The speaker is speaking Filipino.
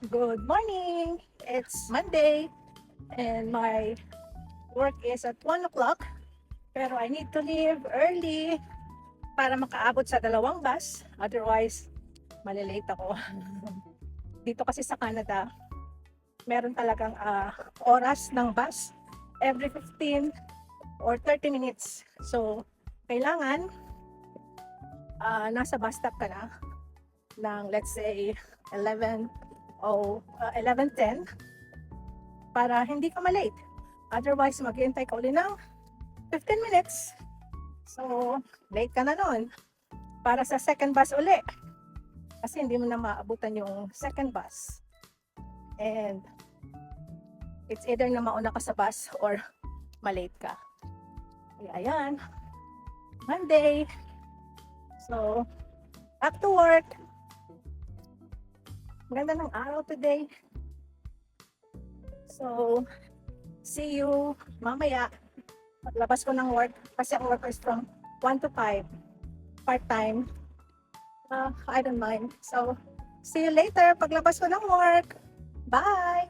Good morning! It's Monday and my work is at 1 o'clock pero I need to leave early para makaabot sa dalawang bus. Otherwise, malilate ako. Dito kasi sa Canada, meron talagang oras ng bus every 15 or 30 minutes. So, kailangan nasa bus stop ka na ng let's say 11 o 11:10 para hindi ka malate. Otherwise, maghihintay ka uli ng 15 minutes. So, late ka na nun para sa second bus uli. Kasi hindi mo na maabutan yung second bus. And it's either na mauna ka sa bus or malate ka. Kaya ayan, Monday. So, back to work. Ganda ng araw today. So, see you mamaya. Paglabas ko ng work kasi ang work is from 1 to 5. Part-time. I don't mind. So, see you later paglabas ko ng work. Bye!